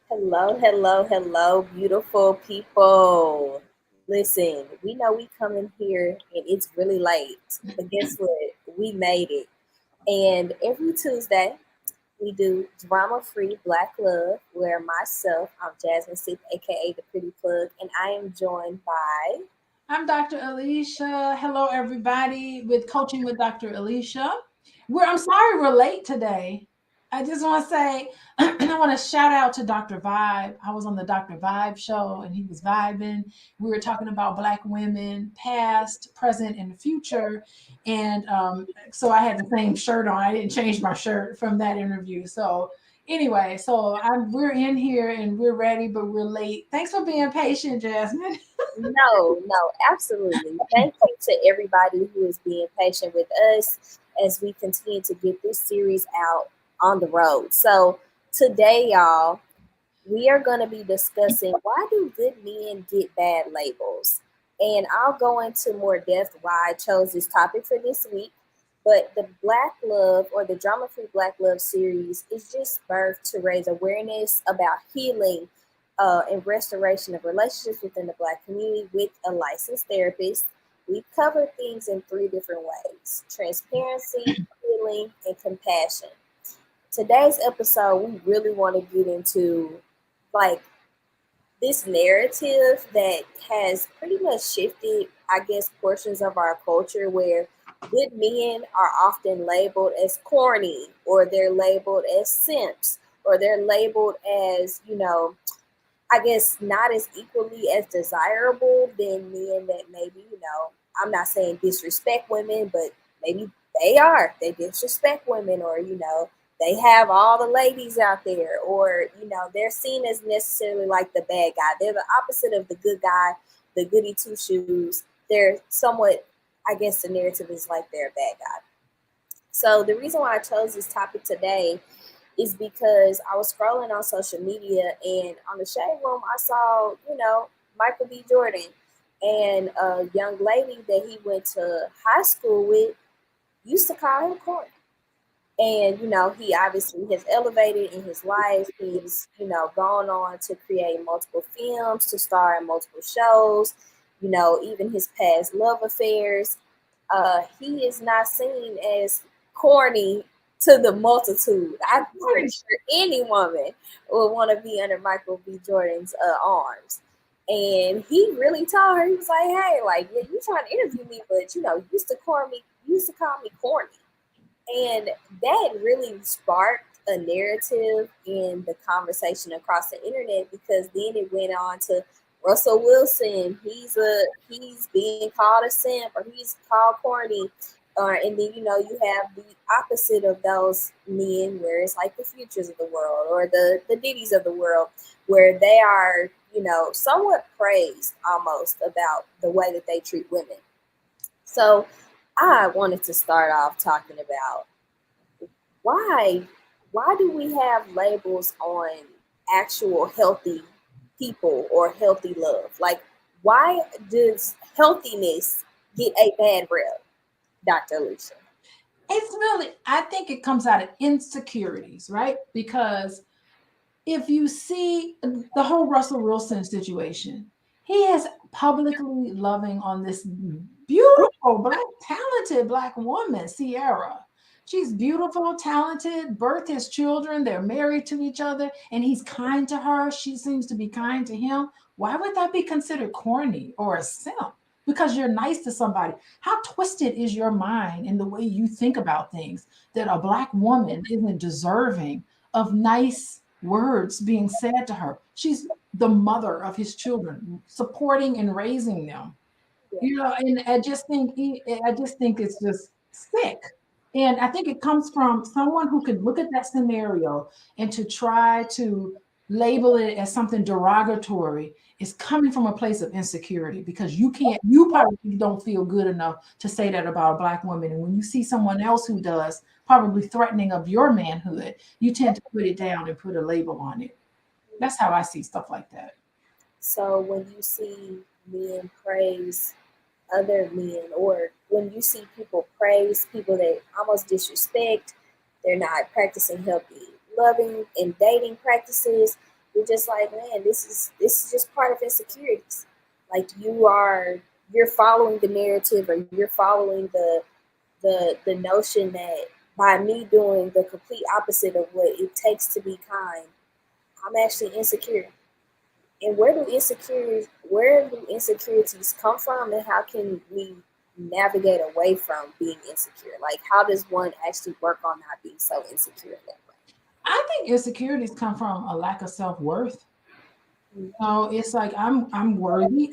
Hello, hello, hello, beautiful people. Listen, we know we come in here and it's really late, but guess what? We made it. And every Tuesday, we do drama free Black Love, where myself, I'm Jasmine Stith, aka the Pretty Plug, and I am joined by. I'm Dr. Alicia. Hello, everybody, with Coaching with Dr. Alicia. I'm sorry we're late today. I just want to say, I want to shout out to Dr. Vibe. I was on the Dr. Vibe show and he was vibing. We were talking about Black women, past, present, and the future. And so I had the same shirt on. I didn't change my shirt from that interview. So anyway, we're in here and we're ready, but we're late. Thanks for being patient, Jasmine. No, absolutely. Thank you to everybody who is being patient with us as we continue to get this series out on the road. So, today, y'all, we are going to be discussing why do good men get bad labels? And I'll go into more depth why I chose this topic for this week. But the Black Love or the Drama Free Black Love series is just birthed to raise awareness about healing and restoration of relationships within the Black community with a licensed therapist. We cover things in three different ways: transparency, healing, and compassion. Today's episode, we really want to get into like this narrative that has pretty much shifted, I guess, portions of our culture where good men are often labeled as corny, or they're labeled as simps, or they're labeled as, I guess not as equally as desirable than men that maybe, I'm not saying disrespect women, but maybe they disrespect women, or, they have all the ladies out there, or, they're seen as necessarily like the bad guy. They're the opposite of the good guy, the goody two shoes. They're somewhat, I guess the narrative is like they're a bad guy. So the reason why I chose this topic today is because I was scrolling on social media, and on the Shade Room, I saw, Michael B. Jordan and a young lady that he went to high school with used to call him corny. And, he obviously has elevated in his life. He's, gone on to create multiple films, to star in multiple shows, even his past love affairs. He is not seen as corny to the multitude. I'm pretty sure any woman would want to be under Michael B. Jordan's arms. And he really told her, he was like, "Hey, like, yeah, you trying to interview me, but you used to call me corny." And that really sparked a narrative in the conversation across the internet, because then it went on to Russell Wilson. He's being called a simp, or he's called corny. And then you have the opposite of those men, where it's like the Futures of the world, or the Diddy's of the world, where they are somewhat praised almost about the way that they treat women. So I wanted to start off talking about why why do we have labels on actual healthy people or healthy love? Like, why does healthiness get a bad rep, Dr. Alicia? I think it comes out of insecurities, right? Because if you see the whole Russell Wilson situation, he is publicly loving on this beautiful, talented black woman, Sierra. She's beautiful, talented, birthed his children, they're married to each other, and he's kind to her. She seems to be kind to him. Why would that be considered corny or a simp? Because you're nice to somebody. How twisted is your mind in the way you think about things that a black woman isn't deserving of nice words being said to her? She's the mother of his children, supporting and raising them. Yeah. And I just think it's just sick. And I think it comes from someone who could look at that scenario and to try to label it as something derogatory is coming from a place of insecurity, because you probably don't feel good enough to say that about a black woman. And when you see someone else who does, probably threatening of your manhood, you tend to put it down and put a label on it. That's how I see stuff like that. So when you see men praise other men, or when you see people praise people that almost disrespect, they're not practicing healthy loving and dating practices, you're just like, man, this is just part of insecurities. Like you're following the narrative, or you're following the notion that by me doing the complete opposite of what it takes to be kind, I'm actually insecure. And where do insecurities come from, and how can we navigate away from being insecure? Like, how does one actually work on not being so insecure that way? I think insecurities come from a lack of self-worth. Mm. No, it's like I'm worthy.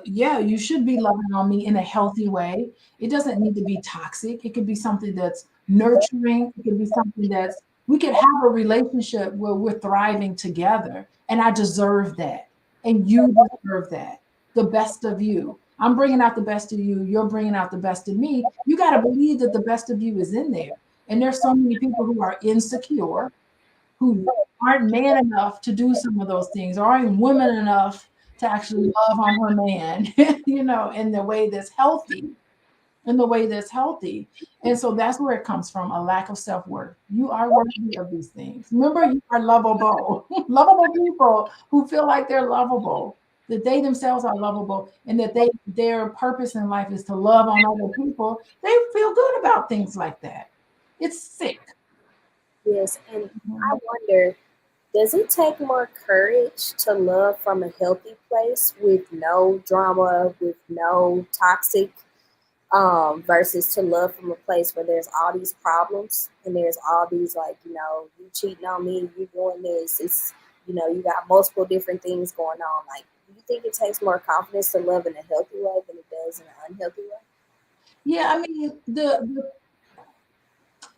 Yeah, you should be loving on me in a healthy way. It doesn't need to be toxic. It could be something that's nurturing. It could be something that's we could have a relationship where we're thriving together, and I deserve that, and you deserve that. The best of you. I'm bringing out the best of you. You're bringing out the best of me. You got to believe that the best of you is in there. And there's so many people who are insecure who aren't man enough to do some of those things, or aren't women enough to actually love on her man, in the way that's healthy, in the way that's healthy. And so that's where it comes from, a lack of self-worth. You are worthy of these things. Remember, you are lovable. Lovable people who feel like they're lovable, that they themselves are lovable, and that their purpose in life is to love on other people. They feel good about things like that. It's sick. Yes, and I Mhm. wonder, does it take more courage to love from a healthy place with no drama, with no toxic, versus to love from a place where there's all these problems and there's all these, like, you cheating on me, you doing this, it's, you got multiple different things going on. Like, do you think it takes more confidence to love in a healthy way than it does in an unhealthy way? Yeah, I mean,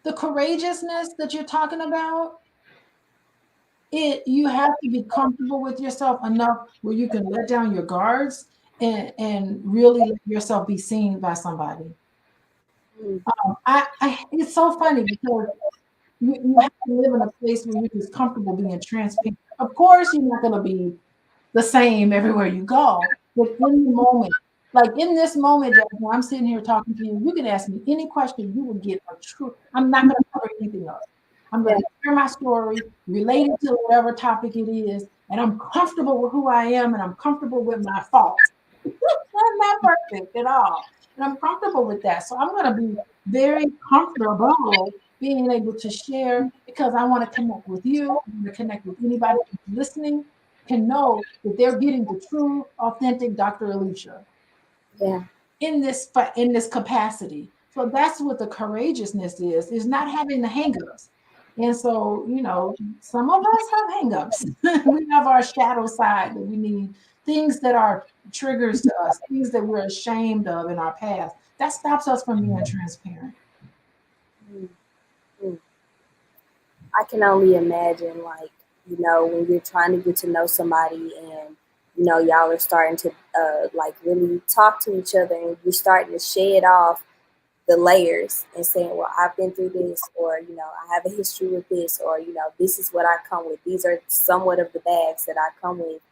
the courageousness that you're talking about, you have to be comfortable with yourself enough where you can let down your guards and really let yourself be seen by somebody. Mm. It's so funny because you have to live in a place where you're just comfortable being transparent. Of course, you're not going to be the same everywhere you go. But in the moment, like in this moment, Jasmine, I'm sitting here talking to you. You can ask me any question, you will get a true. I'm not going to cover anything else. I'm going Yeah, to share my story related to whatever topic it is, and I'm comfortable with who I am, and I'm comfortable with my faults. I'm not perfect at all, and I'm comfortable with that. So I'm going to be very comfortable being able to share because I want to connect with you. I want to connect with anybody who's listening can know that they're getting the true, authentic Dr. Alicia yeah, in this capacity. So that's what the courageousness is not having the hangups. And so, some of us have hangups. We have our shadow side that we need, things that are triggers to us, things that we're ashamed of in our past. That stops us from being transparent. mm, mm. I can only imagine, like, when you're trying to get to know somebody, and y'all are starting to like really talk to each other, and you're starting to shed off the layers and saying, well, I've been through this, or I have a history with this, or this is what I come with, these are somewhat of the bags that I come with.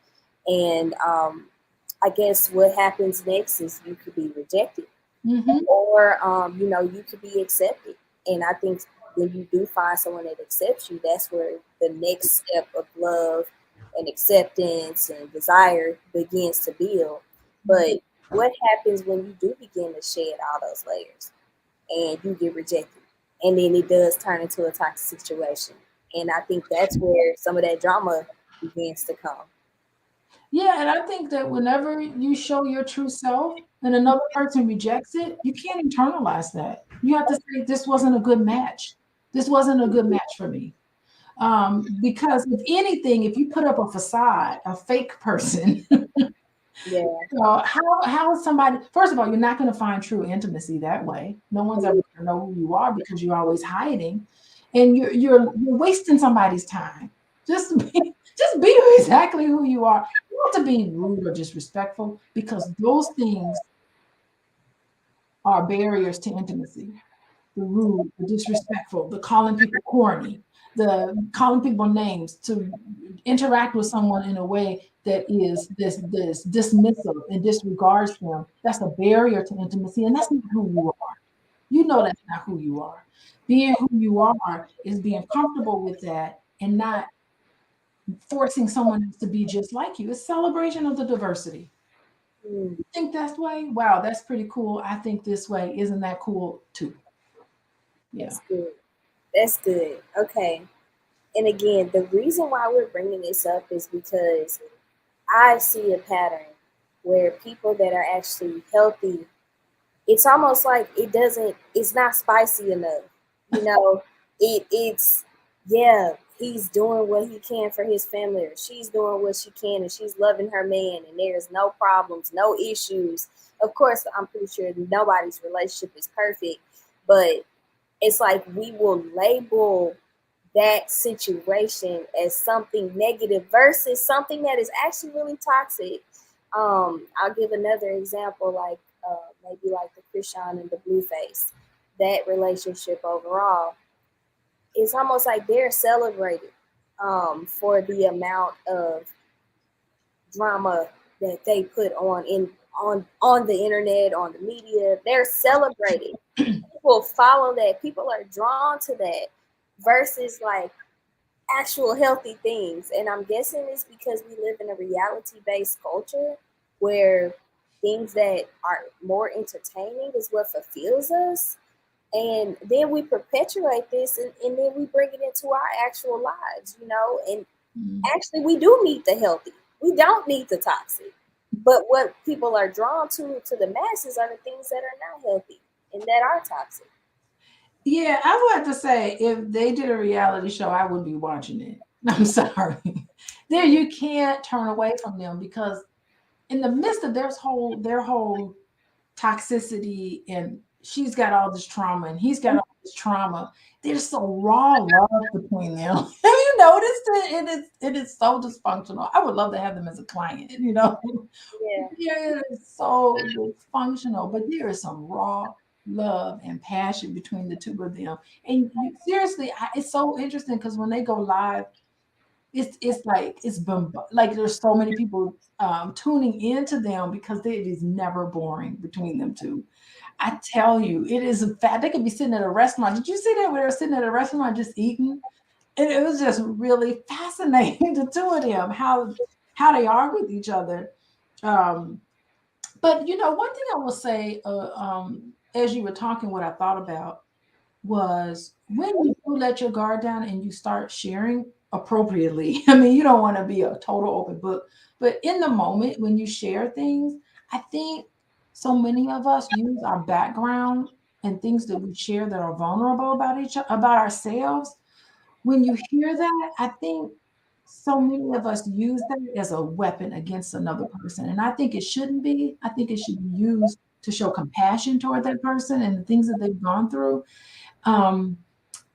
And I guess what happens next is you could be rejected, Mm-hmm. or you could be accepted. And I think when you do find someone that accepts you, that's where the next step of love and acceptance and desire begins to build. But what happens when you do begin to shed all those layers and you get rejected, and then it does turn into a toxic situation? And I think that's where some of that drama begins to come. Yeah, and I think that whenever you show your true self and another person rejects it, you can't internalize that. You have to say, this wasn't a good match. This wasn't a good match for me. Because if anything, if you put up a facade, a fake person, Yeah. how is somebody, first of all, you're not going to find true intimacy that way. No one's ever going to know who you are because you're always hiding. And you're wasting somebody's time. Just be, just be exactly who you are. You don't have to be rude or disrespectful because those things are barriers to intimacy. The rude, the disrespectful, the calling people corny, the calling people names, to interact with someone in a way that is this dismissive and disregards them. That's a barrier to intimacy, and that's not who you are. You know that's not who you are. Being who you are is being comfortable with that and not forcing someone else to be just like you. It's celebration of the diversity. Mm, You think that's way? Wow, that's pretty cool. I think this way. Isn't that cool too? Yeah. that's good. That's good. Okay. And again, the reason why we're bringing this up is because I see a pattern where people that are actually healthy, it's almost like it's not spicy enough. You know, it's yeah, he's doing what he can for his family, or she's doing what she can, and she's loving her man, and there's no problems, no issues. Of course, I'm pretty sure nobody's relationship is perfect, but it's like we will label that situation as something negative versus something that is actually really toxic. I'll give another example, like maybe like the Krishan and the Blueface. That relationship overall, it's almost like they're celebrated for the amount of drama that they put on the internet, on the media. They're celebrated. People follow that. People are drawn to that versus like actual healthy things. And I'm guessing it's because we live in a reality based culture where things that are more entertaining is what fulfills us. And then we perpetuate this and then we bring it into our actual lives, you know. And actually, we do need the healthy, we don't need the toxic. But what people are drawn to the masses are the things that are not healthy and that are toxic. Yeah, I would have to say if they did a reality show, I would be watching it. I'm sorry. There you can't turn away from them because in the midst of their whole toxicity and she's got all this trauma and he's got all this trauma. There's some raw love between them. Have you noticed it? It is so dysfunctional. I would love to have them as a client, you know. Yeah. Yeah, it is so dysfunctional, but there is some raw love and passion between the two of them. And seriously, it's so interesting because when they go live, it's like like there's so many people tuning into them because it is never boring between them two. I tell you, it is a fact. They could be sitting at a restaurant. Did you see that when they were sitting at a restaurant just eating? And it was just really fascinating, the two of them, how they are with each other. Um, but one thing I will say, as you were talking, what I thought about was when you do let your guard down and you start sharing appropriately. I mean, you don't want to be a total open book, but in the moment when you share things, I think so many of us use our background and things that we share that are vulnerable about ourselves. When you hear that, I think so many of us use that as a weapon against another person. And I think it shouldn't be. I think it should be used to show compassion toward that person and the things that they've gone through, um,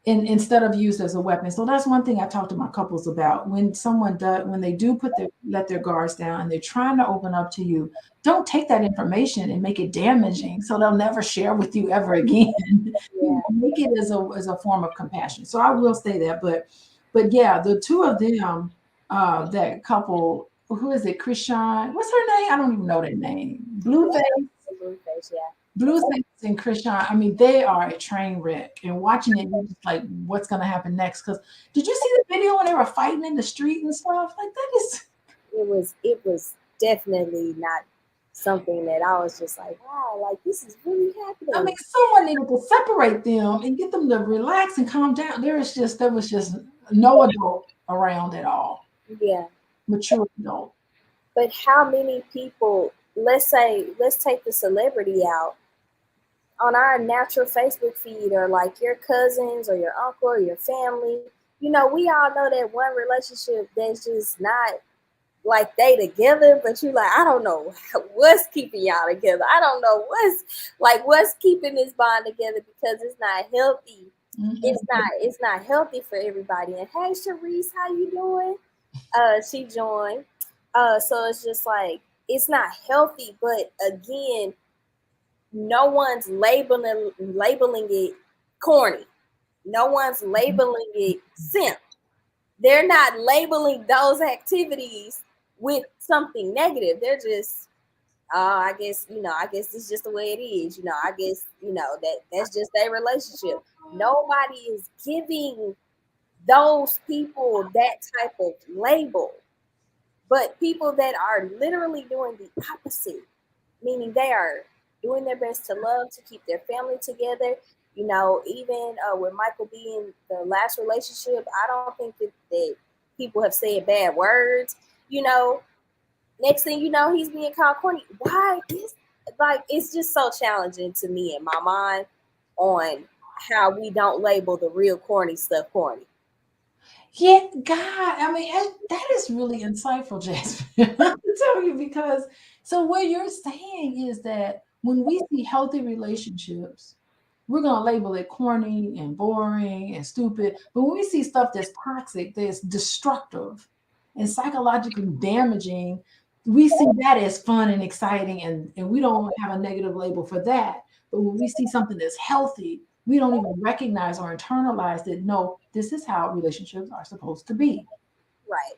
instead of used as a weapon. So that's one thing I talk to my couples about. When they do let their guards down and they're trying to open up to you, don't take that information and make it damaging so they'll never share with you ever again. Yeah. Make it as a form of compassion. So I will say that, but yeah, the two of them, that couple, who is it? Krishan, what's her name? I don't even know that name. Blueface. Blueface, yeah. Blueface and Krishan, I mean, they are a train wreck. And watching it, you're just like, what's going to happen next? Because did you see the video when they were fighting in the street and stuff? Like, that is. It was definitely not something that I was just like, wow, like this is really I happening. mean, someone needed to separate them and get them to there was just no adult around at all, Yeah. mature adult. But how many people, let's take the celebrity out on our natural Facebook feed, or like your cousins or your uncle or your family, we all know that one relationship that's just not like they together, but you like, I don't know what's keeping y'all together. I don't know what's keeping this bond together because it's not healthy. Mm-hmm. It's not healthy for everybody. And hey, Sharice, how you doing? She joined. So it's just like it's not healthy, but again, no one's labeling it corny. No one's labeling it simp. They're not labeling those activities with something negative. They're just, I guess it's just the way it is. I guess, that's just their relationship. Nobody is giving those people that type of label, but people that are literally doing the opposite, meaning they are doing their best to love, to keep their family together. You know, even with Michael being the last relationship, I don't think that people have said bad words. You know, next thing you know, he's being called corny. Why is like it's just so challenging to me in my mind on how we don't label the real corny stuff corny. Yeah, God, I mean, that is really insightful, Jasmine. I have to tell you because so what you're saying is that when we see healthy relationships, we're gonna label it corny and boring and stupid. But when we see stuff that's toxic, that's destructive and psychologically damaging, we see that as fun and exciting, and we don't have a negative label for that. But when we see something that's healthy, we don't even recognize or internalize that no, this is how relationships are supposed to be. Right.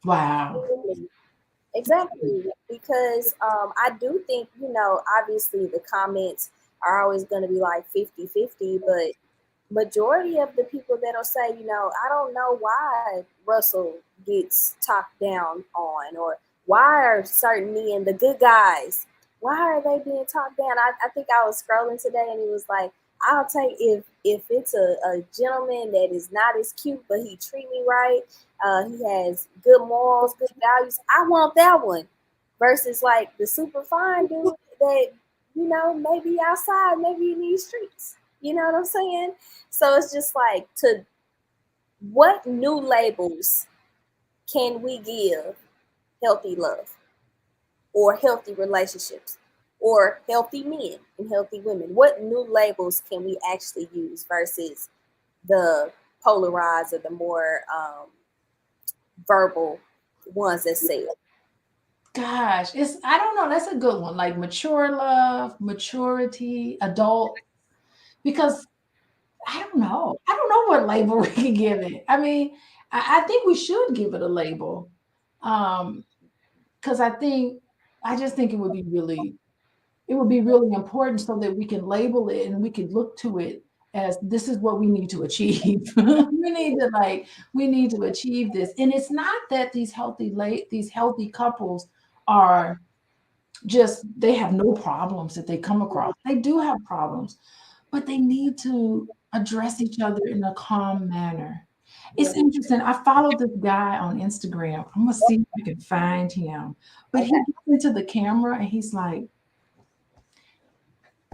Wow. Absolutely. Exactly. Because I do think, you know, obviously the comments are always going to be like 50-50, but majority of the people that'll say, you know, I don't know why Russell gets talked down on, or why are certain men, the good guys, why are they being talked down? I think I was scrolling today and he was like, I'll take if it's a gentleman that is not as cute, but he treat me right, he has good morals, good values. I want that one versus like the super fine dude that, you know, maybe outside, maybe in these streets. You know what I'm saying? So it's just like, to what new labels can we give healthy love or healthy relationships or healthy men and healthy women? What new labels can we actually use versus the polarized or the more verbal ones that say it? Gosh, it's I don't know. That's a good one. Like mature love, maturity, adult. Because I don't know. I don't know what label we can give it. I mean, I think we should give it a label. Um, because I just think it would be really important so that we can label it and we can look to it as this is what we need to achieve. We need to achieve this. And it's not that these healthy couples are just they have no problems that they come across. They do have problems, but they need to address each other in a calm manner. Yeah. It's interesting. I followed this guy on Instagram. I'm gonna see if I can find him. But he Okay. gets into the camera and he's like,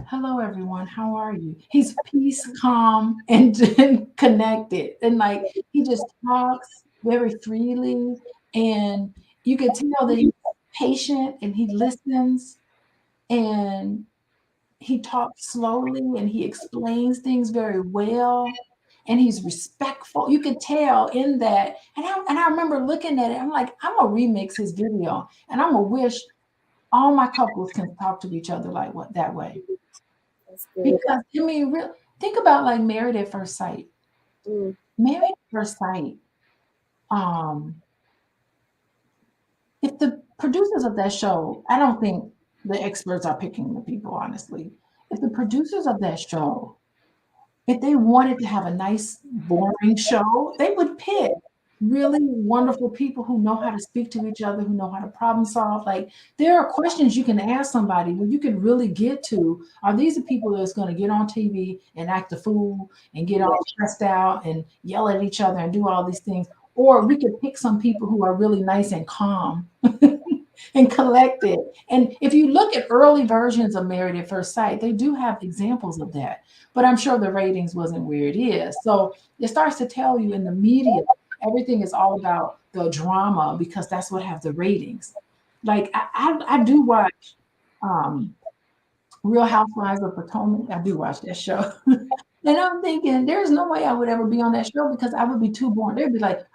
"Hello, everyone. How are you?" He's peace, calm, and, and connected, and like he just talks very freely, and you can tell that he's patient and he listens, and he talks slowly and he explains things very well and he's respectful. You could tell in that. And I remember looking at it, I'm like, I'm gonna remix his video and I'm gonna wish all my couples can talk to each other like what that way. That's good. Because I mean, think about like Married at First Sight. Mm, Married at First Sight, um, if the producers of that show, I don't think the experts are picking the people, honestly. If the producers of that show, if they wanted to have a nice, boring show, they would pick really wonderful people who know how to speak to each other, who know how to problem solve. Like there are questions you can ask somebody where you can really get to, are these the people that's going to get on TV and act a fool and get yeah. all stressed out and yell at each other and do all these things? Or we could pick some people who are really nice and calm and collected. And if you look at early versions of Married at First Sight, they do have examples of that. But I'm sure the ratings wasn't where it is. So it starts to tell you in the media, everything is all about the drama because that's what have the ratings. Like I do watch um, Real Housewives of Potomac. I do watch that show. And I'm thinking, there's no way I would ever be on that show because I would be too boring. They'd be like,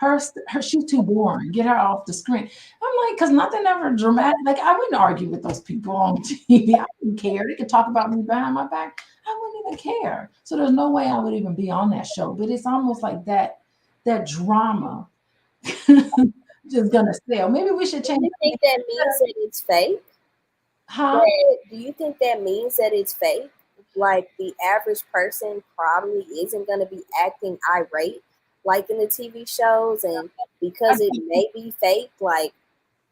she's too boring. Get her off the screen. I'm like, because nothing ever dramatic. Like, I wouldn't argue with those people on TV. I wouldn't care. They could talk about me behind my back. I wouldn't even care. So there's no way I would even be on that show. But it's almost like that drama just gonna sell. Maybe we should Do change you the name. think that means that it's fake? Huh? That, do you think that means that it's fake? Like the average person probably isn't going to be acting irate liking the TV shows, and because it may be fake, like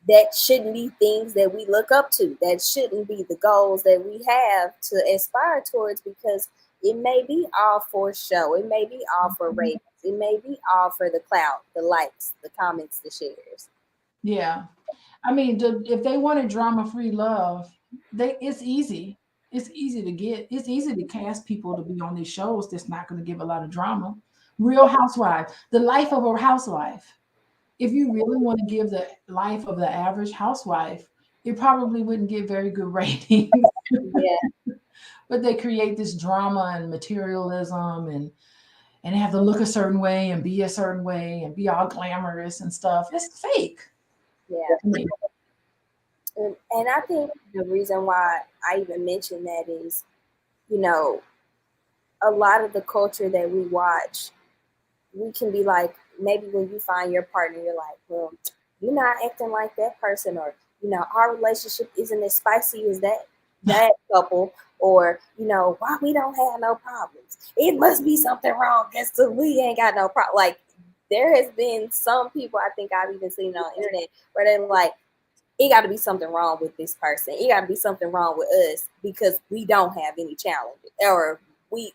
that shouldn't be things that we look up to. That shouldn't be the goals that we have to aspire towards, because it may be all for show. It may be all for ratings. It may be all for the clout, the likes, the comments, the shares. Yeah. I mean, if they wanted drama-free love, it's easy. It's easy to get. It's easy to cast people to be on these shows that's not going to give a lot of drama. Real Housewives, the life of a housewife. If you really want to give the life of the average housewife, it probably wouldn't get very good ratings. Yeah, But they create this drama and materialism and have to look a certain way and be a certain way and be all glamorous and stuff. It's fake yeah. to me. And I think the reason why I even mentioned that is, you know, a lot of the culture that we watch, we can be like, maybe when you find your partner, you're like, well, you're not acting like that person, or our relationship isn't as spicy as that couple, or why we don't have no problems. It must be something wrong because we ain't got no problem. Like there has been some people, I think I've even seen on the internet, where they're like, it got to be something wrong with this person. It got to be something wrong with us because we don't have any challenges, or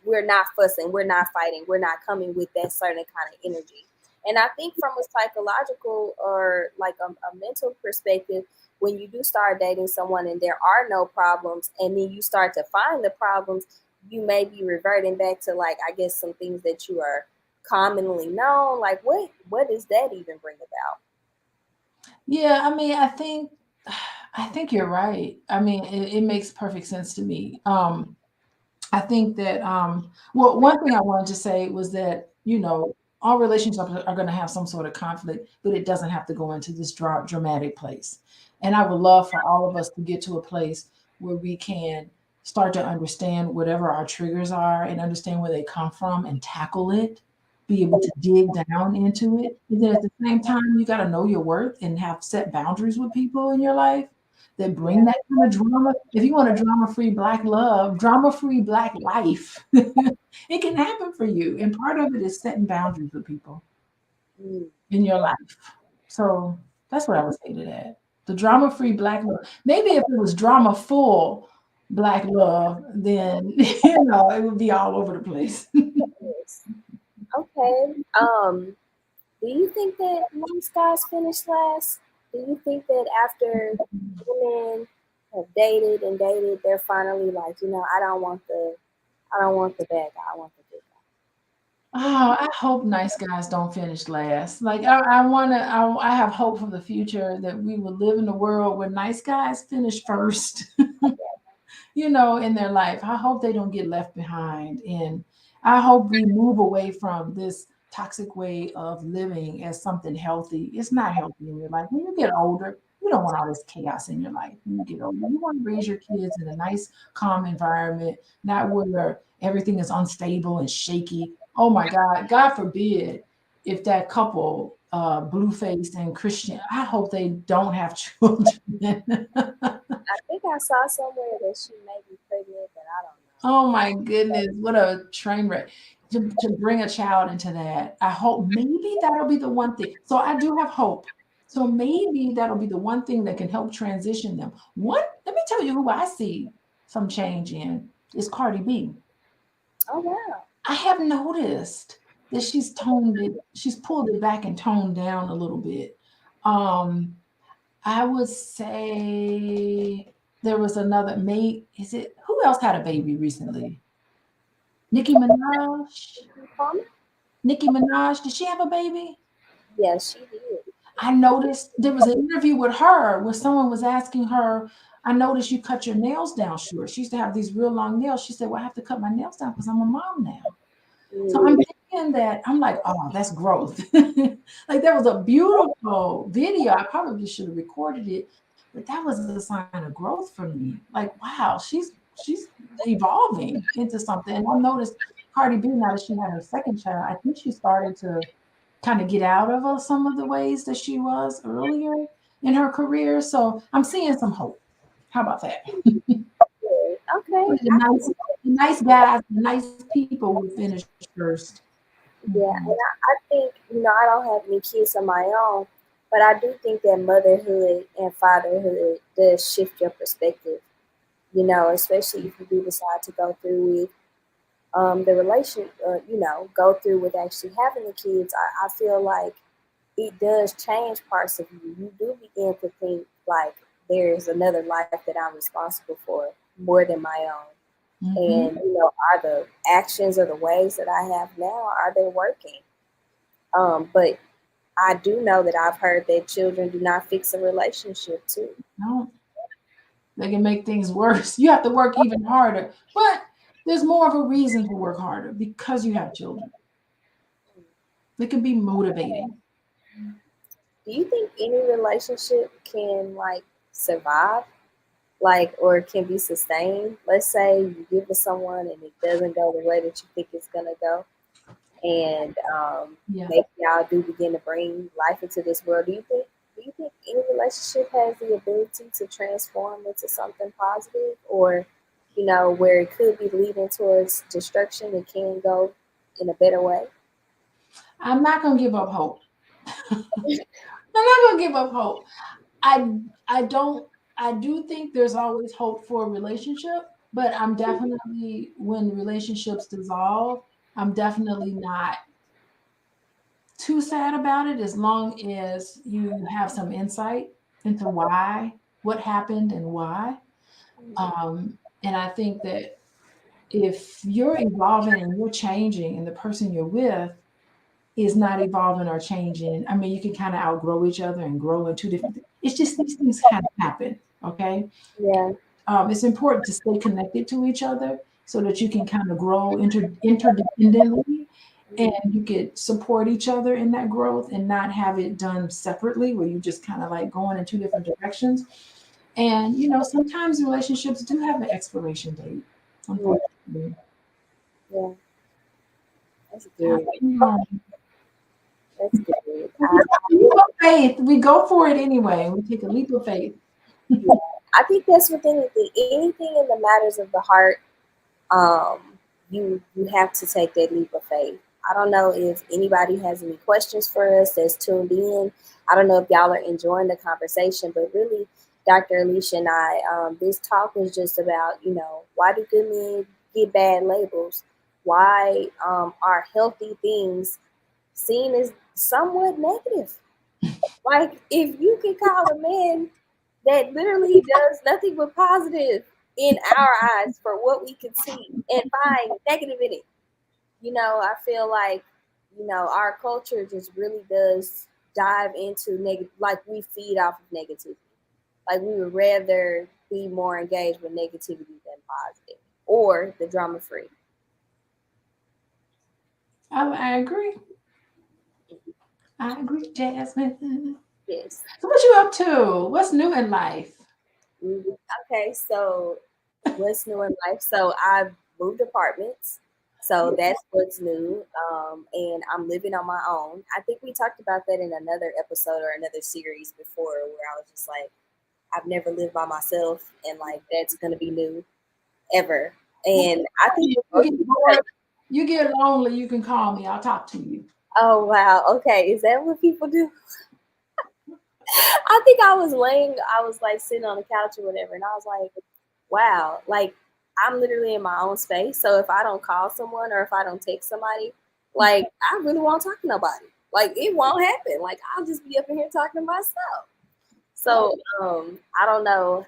we're not fussing, we're not fighting, we're not coming with that certain kind of energy. And I think from a psychological or like a mental perspective, when you do start dating someone and there are no problems, and then you start to find the problems, you may be reverting back to, like, I guess some things that you are commonly known. Like what does that even bring about? Yeah, I mean, I think you're right. I mean, it makes perfect sense to me. I think that well, one thing I wanted to say was that, all relationships are going to have some sort of conflict, but it doesn't have to go into this dramatic place. And I would love for all of us to get to a place where we can start to understand whatever our triggers are and understand where they come from and tackle it, be able to dig down into it. And then at the same time, you got to know your worth and have set boundaries with people in your life that bring Yeah. that kind of drama. If you want a drama-free Black love, drama-free Black life, it can happen for you. And part of it is setting boundaries with people Mm. in your life. So that's what I would say to that. The drama-free Black love. Maybe if it was drama-full Black love, then it would be all over the place. Yes. Okay. Do you think that nice guys finish last? Do you think that after women have dated and dated, they're finally like, I don't want the bad guy, I want the good Oh, I hope nice guys don't finish last. Like I have hope for the future that we will live in a world where nice guys finish first, in their life. I hope they don't get left behind. And I hope we move away from this toxic way of living as something healthy. It's not healthy in your life. When you get older, you don't want all this chaos in your life. When you get older, you want to raise your kids in a nice, calm environment, not where everything is unstable and shaky. Oh my God, God forbid if that couple, blue-faced and Christian, I hope they don't have children. guy. I think I saw somewhere that she may be pregnant, but I don't Oh my goodness, what a train wreck. To bring a child into that. I hope maybe that'll be the one thing. So I do have hope. So maybe that'll be the one thing that can help transition them. Let me tell you who I see some change in is Cardi B. know. Oh wow. I have noticed that she's pulled it back and toned down a little bit. Um, I would say there was another mate. Is it who else had a baby recently? Nicki Minaj. Palmer? Nicki Minaj, did she have a baby? Yes, she did. I noticed there was an interview with her where someone was asking her, I noticed you cut your nails down short. She used to have these real long nails. She said, well, I have to cut my nails down because I'm a mom now. So Mm. I'm thinking that I'm like, oh, that's growth. Like there was a beautiful video. I probably should have recorded it, but that was a sign of growth for me. Like, wow, she's evolving into something. And I noticed Cardi B, now that she had her second child, I think she started to kind of get out of some of the ways that she was earlier in her career. So I'm seeing some hope. How about that? Good. Okay. The nice guys, the nice people will finish first. Yeah, and I think, I don't have any kids of my own, but I do think that motherhood and fatherhood does shift your perspective, especially if you do decide to go through with the relation, go through with actually having the kids. I feel like it does change parts of you. You do begin to think like there is another life that I'm responsible for more than my own. Mm-hmm. And, are the actions or the ways that I have now, are they working? But I do know that I've heard that children do not fix a relationship too. No, they can make things worse. You have to work even harder. But there's more of a reason to work harder because you have children. It can be motivating. Do you think any relationship can like survive, like, or can be sustained? Let's say you give to someone and it doesn't go the way that you think it's gonna go, and Yeah. maybe y'all do begin to bring life into this world. Do you think any relationship has the ability to transform into something positive, or where it could be leading towards destruction, it can go in a better way? I'm not gonna give up hope. I'm not gonna give up hope. I don't I do think there's always hope for a relationship, but I'm definitely when relationships dissolve, I'm definitely not too sad about it as long as you have some insight into why, what happened and why. And I think that if you're evolving and you're changing and the person you're with is not evolving or changing, I mean, you can kind of outgrow each other and grow in two different things. It's just these things kind of happen. Okay. Yeah, It's important to stay connected to each other so that you can kind of grow interdependently and you could support each other in that growth and not have it done separately where you just kind of like going in two different directions. And sometimes relationships do have an expiration date, yeah, unfortunately. yeah. That's I good. don't know. That's good. We take a leap of faith. We go for it anyway. We take a leap of faith. Yeah, I think that's with anything in the matters of the heart. You have to take that leap of faith. I don't know if anybody has any questions for us that's tuned in. I don't know if y'all are enjoying the conversation, but really, Dr. Alicia and I, this talk was just about, why do good men get bad labels? Why are healthy things seen as somewhat negative? Like, if you can call a man that literally does nothing but positive in our eyes for what we can see and find negative in it, I feel like, our culture just really does dive into negative, like we feed off of negativity. Like we would rather be more engaged with negativity than positive or the drama free. I agree. I agree, Jasmine. Yes. So what you up to? What's new in life? Mhm. Okay, so what's new in life? So I've moved apartments. So that's what's new. And I'm living on my own. I think we talked about that in another episode or another series before where I was just like, I've never lived by myself and like that's gonna be new ever. And I think You with most get people bored, you get lonely, you can call me. I'll talk to you. oh wow, okay, is that what people do? I think I was like sitting on the couch or whatever, and I was like, wow, like I'm literally in my own space. So if I don't call someone or if I don't text somebody, like I really won't talk to nobody. Like it won't happen. Like I'll just be up in here talking to myself. So I don't know.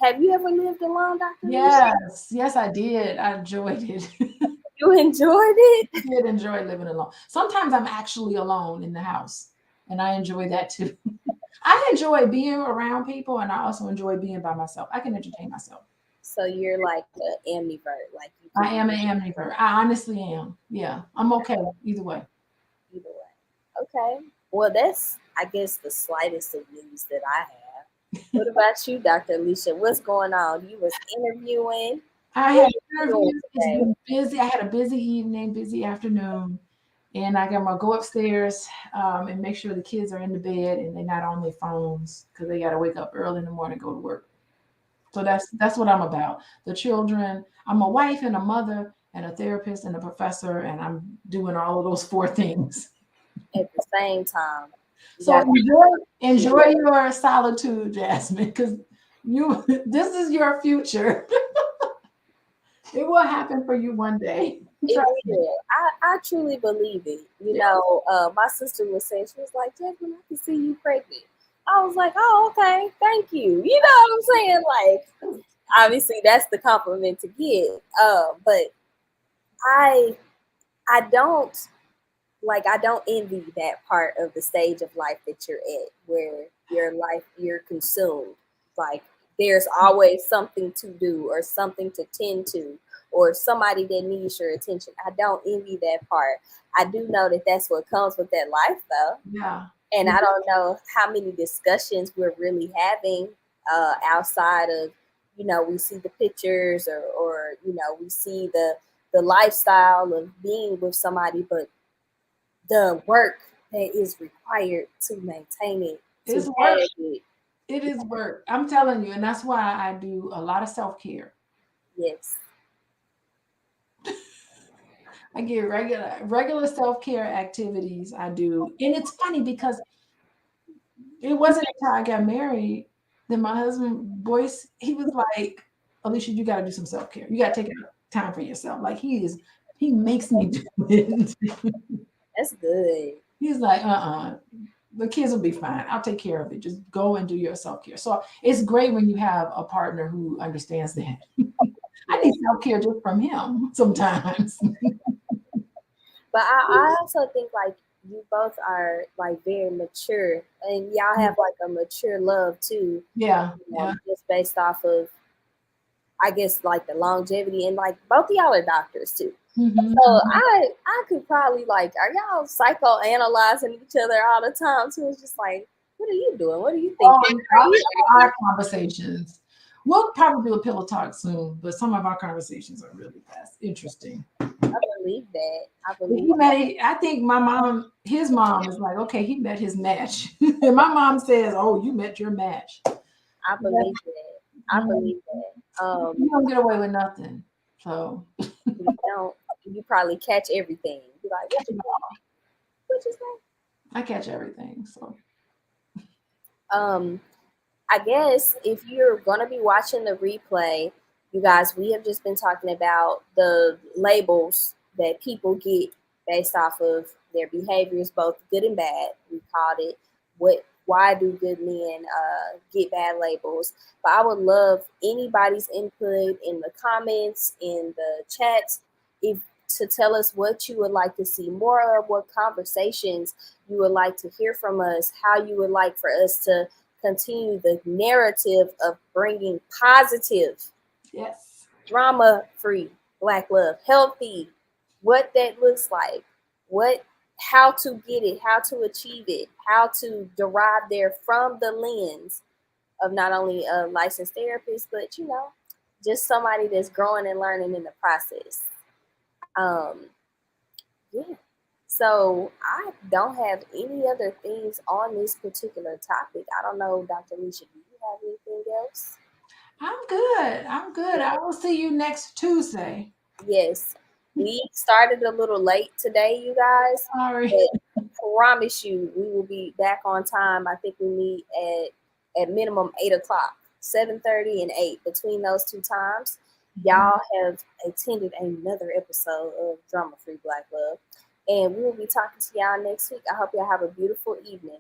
Have you ever lived alone, Dr. Alicia? Yes, yes, I did. I enjoyed it. You enjoyed it? I did enjoy living alone. Sometimes I'm actually alone in the house, and I enjoy that too. I enjoy being around people, and I also enjoy being by myself. I can entertain myself. So you're like an ambivert, like you I can am be an ambivert. I honestly am. Yeah, I'm okay either way. either way. Okay. Well, that's I guess the slightest of news that I have. What about you, Dr. Alicia? What's going on? You was interviewing. I What had are you doing interviews. It's today? been busy. I had a busy evening, busy afternoon, and I got to go upstairs and make sure the kids are in the bed and they're not on their phones because they got to wake up early in the morning to go to work. So that's what I'm about. The children. I'm a wife and a mother, and a therapist and a professor, and I'm doing all of those 4 things at the same time. so enjoy your solitude, Jasmine, because this is your future. It will happen for you one day. It will. I truly believe it. You know, my sister was saying, she was like, Jasmine, I can see you pregnant. I was like, oh, okay, thank you. You know what I'm saying? Like, obviously, that's the compliment to get. But I, I don't I don't envy that part of the stage of life that you're at, where you're consumed. Like, there's always something to do or something to tend to or somebody that needs your attention. I don't envy that part. I do know that that's what comes with that life, though. Yeah. And I don't know how many discussions we're really having outside of, you know, we see the pictures or you know, we see the lifestyle of being with somebody, but the work that is required to maintain it, to It's work. it. It is work. I'm telling you, and that's why I do a lot of self-care. Yes. I get regular self-care activities I do. And it's funny because it wasn't until I got married that my husband voice, he was like, Alicia, you gotta do some self-care. You gotta take time for yourself. Like he makes me do it. That's good. He's like, the kids will be fine. I'll take care of it. Just go and do your self-care. So it's great when you have a partner who understands that. I need self-care just from him sometimes. But I also think like you both are like very mature and y'all have like a mature love too. Yeah. You know, just based off of, I guess, like the longevity, and like both of y'all are doctors too. Mm-hmm. So I could probably like, are y'all psychoanalyzing each other all the time too? It's just like, what are you doing? What are you thinking? Our conversations. We'll probably do a pillow talk soon, but some of our conversations are really fast. Interesting. I believe that. I think his mom is like, okay, he met his match. And my mom says, oh, you met your match. I believe that. I believe that. You don't get away with nothing. So you don't. You probably catch everything. You're like, what you say? I catch everything. So I guess if you're gonna be watching the replay, you guys, we have just been talking about the labels that people get based off of their behaviors, both good and bad. We called it why do good men get bad labels? But I would love anybody's input in the comments, in the chats, if to tell us what you would like to see more of, what conversations you would like to hear from us, how you would like for us to continue the narrative of bringing positive, yes, drama-free Black love, healthy, what that looks like, how to get it, how to achieve it, how to derive there from the lens of not only a licensed therapist, but you know, just somebody that's growing and learning in the process. Yeah. So I don't have any other things on this particular topic. I don't know, Dr. Alicia, do you have anything else? I'm good. I'm good. I will see you next Tuesday. Yes. We started a little late today, you guys. Sorry. But I promise you we will be back on time. I think we meet at minimum 8 o'clock, 7:30 and 8. Between those two times, y'all have attended another episode of Drama Free Black Love. And we will be talking to y'all next week. I hope y'all have a beautiful evening.